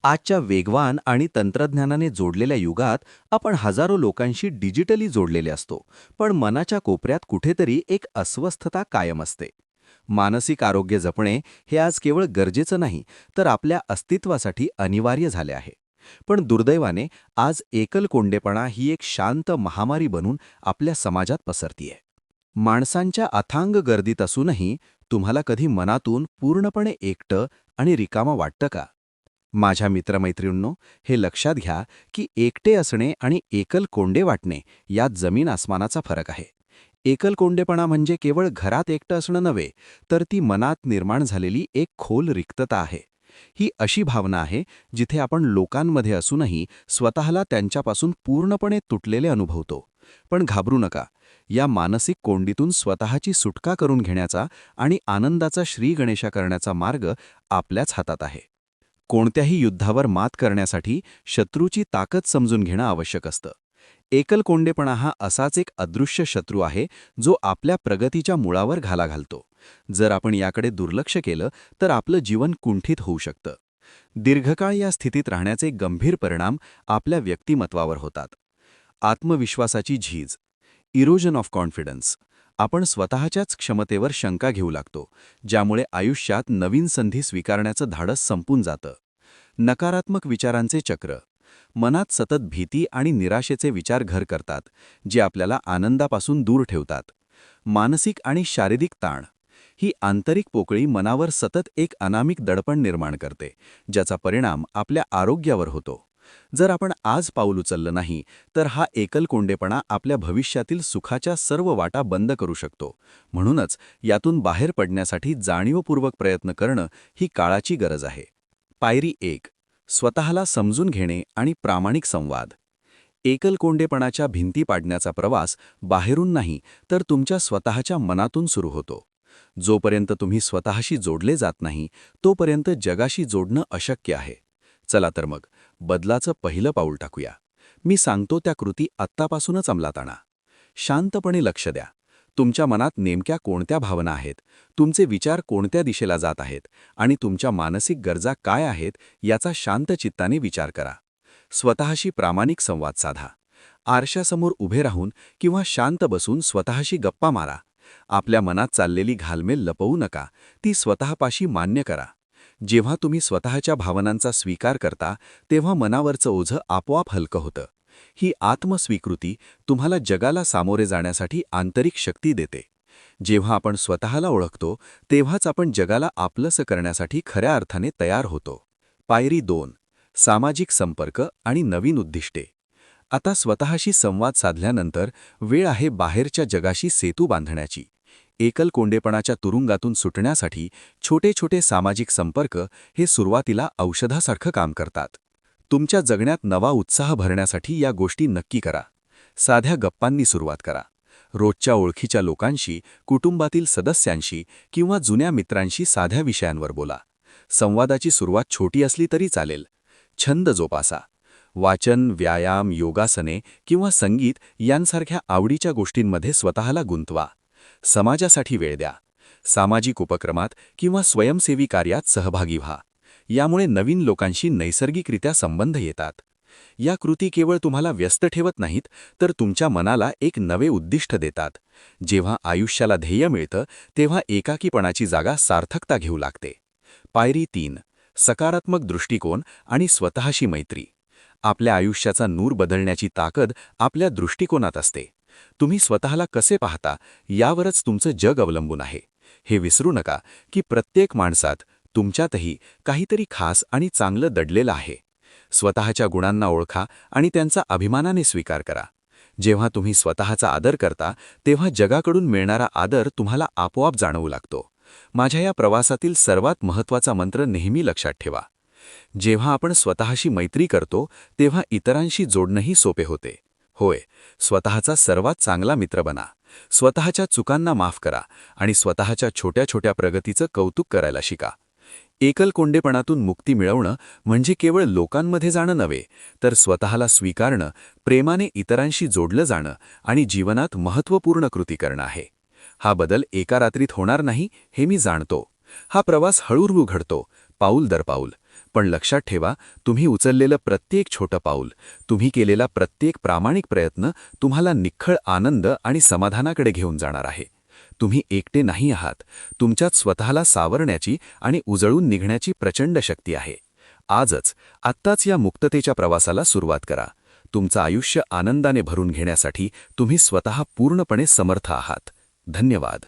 आजच्या वेगवान आणि तंत्रज्ञानाने जोडलेल्या युगात आपण हजारो लोकांशी डिजिटली जोडलेले असतो, पण मनाच्या कोपऱ्यात कुठेतरी एक अस्वस्थता कायम असते. मानसिक आरोग्य जपणे हे आज केवळ गरजेचं नाही, तर आपल्या अस्तित्वासाठी अनिवार्य झाले आहे. पण दुर्दैवाने आज एकलकोंडेपणा ही एक शांत महामारी बनून आपल्या समाजात पसरतीये. माणसांच्या अथांग गर्दीत असूनही तुम्हाला कधी मनातून पूर्णपणे एकटं आणि रिकामं वाटतं का? माझ्या मित्रमैत्रिणींनो, हे लक्षात घ्या की एकटे असणे आणि एकल कोंडे वाटणे यात जमीन आसमानाचा फरक आहे. एकल कोंडेपणा म्हणजे केवळ घरात एकटं असणं नव्हे, तर ती मनात निर्माण झालेली एक खोल रिक्तता आहे. ही अशी भावना आहे जिथे आपण लोकांमध्ये असूनही स्वतःला त्यांच्यापासून पूर्णपणे तुटलेले अनुभवतो. पण घाबरू नका. या मानसिक कोंडीतून स्वतःची सुटका करून घेण्याचा आणि आनंदाचा श्रीगणेशा करण्याचा मार्ग आपल्याच हातात आहे. कोणत्याही युद्धावर मात करण्यासाठी शत्रूची ताकद समजून घेणं आवश्यक असतं. एकलकोंडेपणा हा असाच एक अदृश्य शत्रू आहे जो आपल्या प्रगतीच्या मुळावर घाला घालतो. जर आपण याकडे दुर्लक्ष केलं तर आपलं जीवन कुंठित होऊ शकतं. दीर्घकाळ या स्थितीत राहण्याचे गंभीर परिणाम आपल्या व्यक्तिमत्वावर होतात. आत्मविश्वासाची झीज, इरोजन ऑफ कॉन्फिडन्स. आपण स्वतःच्याच क्षमतेवर शंका घेऊ लागतो, ज्यामुळे आयुष्यात नवीन संधी स्वीकारण्याचं धाडस संपून जातं. नकारात्मक विचारांचे चक्र. मनात सतत भीती आणि निराशेचे विचार घर करतात, जे आपल्याला आनंदापासून दूर ठेवतात. मानसिक आणि शारीरिक ताण. ही आंतरिक पोकळी मनावर सतत एक अनामिक दडपण निर्माण करते, ज्याचा परिणाम आपल्या आरोग्यावर होतो. जर आपण आज पाऊल उचललं नाही, तर हा एकलकोंडेपणा आपल्या भविष्यातील सुखाच्या सर्व वाटा बंद करू शकतो. म्हणूनच यातून बाहेर पडण्यासाठी जाणीवपूर्वक प्रयत्न करणं ही काळाची गरज आहे. पायरी 1. स्वतःला समजून घेणे आणि प्रामाणिक संवाद. एकलकोंडेपणाच्या भिंती पाडण्याचा प्रवास बाहेरून नाही, तर तुमच्या स्वतःच्या मनातून सुरू होतो. जोपर्यंत तुम्ही स्वतःशी जोडले जात नाही, तोपर्यंत जगाशी जोडणं अशक्य आहे. चला तर मग बदलाचं पहिलं पाऊल टाकूया. मी सांगतो त्या कृती आत्तापासूनच अंमलात आणा. शांतपणे लक्ष द्या. तुमच्या मनात नेमक्या कोणत्या भावना आहेत, तुमचे विचार कोणत्या दिशेला जात आहेत आणि तुमच्या मानसिक गरजा काय आहेत याचा शांत चित्ताने विचार करा. स्वतःशी प्रामाणिक संवाद साधा. आरशासमोर उभे राहून किंवा शांत बसून स्वतःशी गप्पा मारा. आपल्या मनात चाललेली घालमेल लपवू नका, ती स्वतःपाशी मान्य करा. जेव्हा तुम्ही स्वतःच्या भावनांचा स्वीकार करता, तेव्हा मनावरचं ओझं आपोआप हलकं होतं. ही आत्मस्वीकृती तुम्हाला जगाला सामोरे जाण्यासाठी आंतरिक शक्ती देते. जेव्हा आपण स्वतःला ओळखतो, तेव्हाच आपण जगाला आपलंसं करण्यासाठी खऱ्या अर्थाने तयार होतो. पायरी 2. सामाजिक संपर्क आणि नवीन उद्दिष्टे. आता स्वतःशी संवाद साधल्यानंतर वेळ आहे बाहेरच्या जगाशी सेतू बांधण्याची. एकलकोंडेपणाच्या तुरुंगातून सुटण्यासाठी छोटे छोटे सामाजिक संपर्क हे सुरुवातीला औषधासारखं काम करतात. तुमच्या जगण्यात नवा उत्साह भरण्यासाठी या गोष्टी नक्की करा. साध्या गप्पांनी सुरुवात करा. रोजच्या ओळखीच्या लोकांशी, कुटुंबातील सदस्यांशी किंवा जुन्या मित्रांशी साध्या विषयांवर बोला. संवादाची सुरुवात छोटी असली तरी चालेल. छंद जोपासा. वाचन, व्यायाम, योगासने किंवा संगीत यांसारख्या आवडीच्या गोष्टींमध्ये स्वतःला गुंतवा. समाजासाठी वेळ द्या. सामाजिक उपक्रमात किंवा स्वयंसेवी कार्यात सहभागी व्हा. यामुळे नवीन लोकांशी नैसर्गिकरित्या संबंध येतात. या कृती केवळ तुम्हाला व्यस्त ठेवत नाहीत, तर तुमच्या मनाला एक नवे उद्दिष्ट देतात. जेव्हा आयुष्याला ध्येय मिळतं, तेव्हा एकाकीपणाची जागा सार्थकता घेऊ लागते. पायरी 3. सकारात्मक दृष्टिकोन आणि स्वतःशी मैत्री. आपल्या आयुष्याचा नूर बदलण्याची ताकद आपल्या दृष्टिकोनात असते. तुम्ही स्वतःला कसे पाहता यावरच तुमचं जग अवलंबून आहे. हे विसरू नका की प्रत्येक माणसात, तुमच्यातही काहीतरी खास आणि चांगलं दडलेलं आहे. स्वतःच्या गुणांना ओळखा आणि त्यांचा अभिमानाने स्वीकार करा. जेव्हा तुम्ही स्वतःचा आदर करता, तेव्हा जगाकडून मिळणारा आदर तुम्हाला आपोआप जाणवू लागतो. माझ्या या प्रवासातील सर्वात महत्त्वाचा मंत्र नेहमी लक्षात ठेवा. जेव्हा आपण स्वतःशी मैत्री करतो, तेव्हा इतरांशी जोडणंही सोपे होते. होय, स्वतःचा सर्वात चांगला मित्र बना. स्वतःच्या चुकांना माफ करा आणि स्वतःच्या छोट्या छोट्या प्रगतीचं कौतुक करायला शिका. एकलकोंडेपणातून मुक्ती मिळवणं म्हणजे केवळ लोकांमध्ये जाणं नव्हे, तर स्वतःला स्वीकारणं, प्रेमाने इतरांशी जोडलं जाणं आणि जीवनात महत्त्वपूर्ण कृती करणं आहे. हा बदल एका रात्रीत होणार नाही, हे मी जाणतो. हा प्रवास हळूहळू घडतो, पाऊल दर पाऊल. पण लक्षात ठेवा, तुम्ही उचललेलं प्रत्येक छोटं पाऊल, तुम्ही केलेला प्रत्येक प्रामाणिक प्रयत्न तुम्हाला निख्खळ आनंद आणि समाधानाकडे घेऊन जाणार आहे. तुम्ही एकटे नाही आहात. तुमच्यात स्वतःला सावरण्याची आणि उजळून निघण्याची प्रचंड शक्ती आहे. आत्ताच या मुक्ततेच्या प्रवासाला सुरुवात करा. तुमचं आयुष्य आनंदाने भरून घेण्यासाठी तुम्ही स्वतः पूर्णपणे समर्थ आहात. धन्यवाद.